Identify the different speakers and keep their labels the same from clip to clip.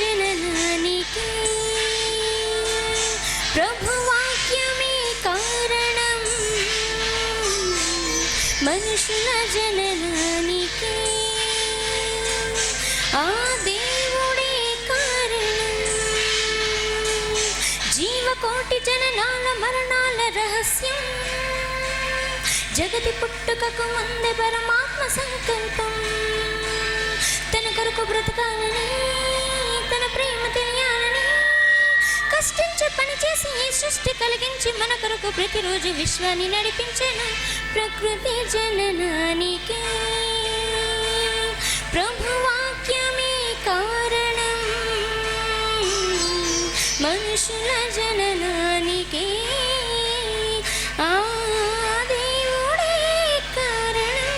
Speaker 1: జననానికి ప్రభువాక్యమే కారణం, మనుషుల జననానికి ఆ దేవుడే కారణం. జీవకోటి జననాల మరణాల రహస్యం, జగతి పుట్టుకకు ముందే పరమాత్మ సంకల్పం. తన కొరకు బ్రతకాలని, తన ప్రేమ తెలియాలని కష్టించి పనిచేసి ఈ సృష్టి కలిగించి మన కొరకు ప్రతిరోజు విశ్వాన్ని నడిపించిన ప్రకృతి జననానికి ప్రభువాక్యమే కారణం, మనుషుల జననానికి ఆ దేవుడే కారణం.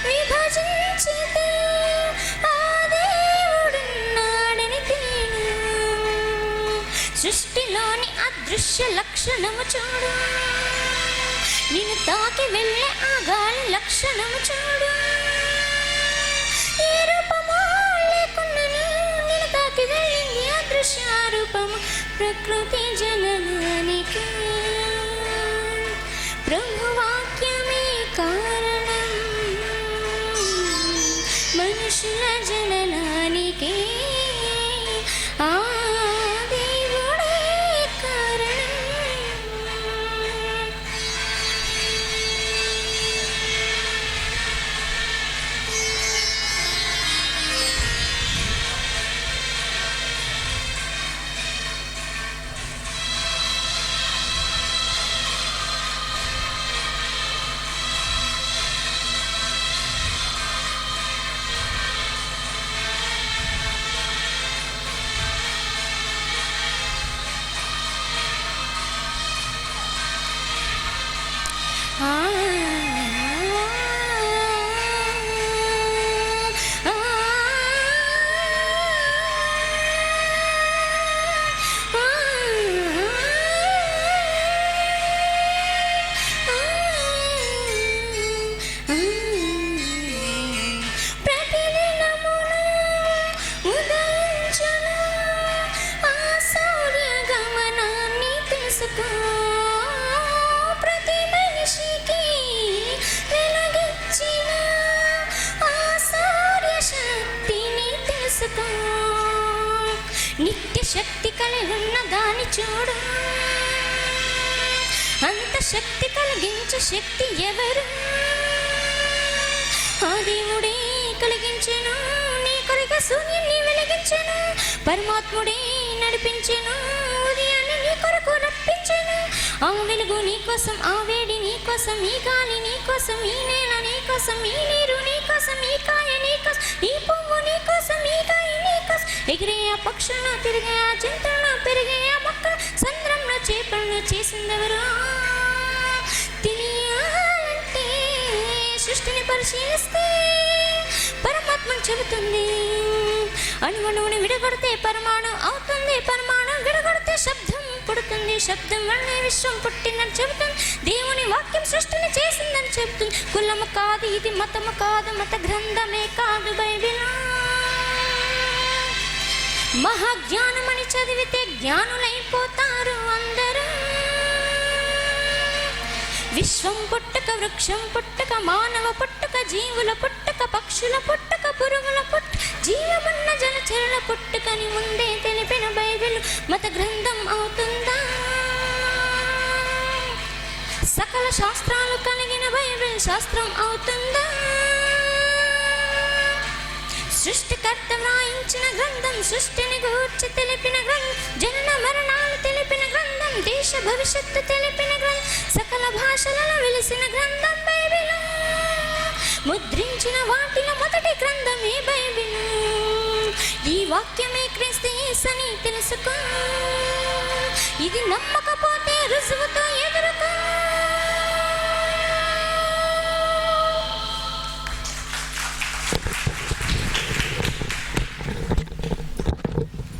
Speaker 1: విభజించితే ఆ దేవుడున్నాడని తేను. సృష్టిలోని అదృశ్య లక్షణము చూడు, నిన్ను తాకి వెళ్ళే ఆ గాలి లక్షణము చూడు. ఏ రూపము లేకున్నను నిన్ను తాకి వెళ్ళింది అదృశ్య రూపము ప్రకృతి జననానికి ప్రభువాక్యమే కారణం, మనుషుల జననానికి ఆ దేవుడే కారణం. నిత్య శక్తి కలిగి ఉన్న దాని చూడు, అంత శక్తి కలిగించే శక్తి ఎవరు? ఆ దేవుడే కలిగించెను, నీ కొరకు సూర్యుని వెలిగించెను. పరమాత్ముడే నడిపించెను, ఉదయాన్ని నీ కొరకు రప్పించెను. ఆ వెలుగు నీ కోసం, ఆ వేడి నీ కోసం, ఈ గాలి నీ కోసం, ఈ నేల నీ కోసం, ఈ నీరు నీ కోసం, ఈ కాయ నీ కోసం, ఈ పువ్వు నీ కోసం, ఈ కాయ నీ కోసం. ఎగిరే ఆ పక్షులను, తిరిగే ఆ జంతువులను, పెరిగే ఆ మొక్కలు, సంద్రంలో చేపలను చేసిందెవరు? తెలియాలంటే సృష్టిని పరిశీలిస్తే పరమాత్మను చెబుతుంది. అణువణువుని విడగొడితే పరమాణు అవుతుంది, పరమాణు విడగొడితే శబ్దం పుడుతుంది, శబ్దం వల్లే విశ్వం పుట్టిందని చెబుతుంది. దేవుని వాక్యం సృష్టిని చేసిందని చెబుతుంది. కులము కాదు ఇది, మతము కాదు, మత గ్రంథమే కాదు బైబిల్. మహాజ్ఞానమని చదివితే జ్ఞానులైపోతారు అందరూ. విశ్వం పుట్టుక, వృక్షం పుట్టుక, మానవ పుట్టుక, జీవుల పుట్టుక, పక్షుల పుట్టుక, పురుగుల పుట్టుక, జీవమున్న జలచరుల పుట్టుకని ముందే తెలిపిన బైబిల్ మత గ్రంథం అవుతుందా? సకల శాస్త్రాలు కలిగిన బైబిల్ శాస్త్రం అవుతుందా? సృష్టికర్త వ్రాయించిన గ్రంథం, సృష్టిని గూర్చి తెలిపిన గ్రంథం, జనన మరణాలు తెలిపిన గ్రంథం, దేశ భవిష్యత్తు తెలిపిన గ్రంథం, సకల భాషలలో వెలిసిన గ్రంథం బైబిలు. ముద్రించిన వాటిలో మొదటి గ్రంథమే బైబిలు. ఈ వాక్యమే క్రీస్తు యేసని తెలుసుకో. ఇది నమ్మకపోతే రుజువుతో ఎదుర్కో.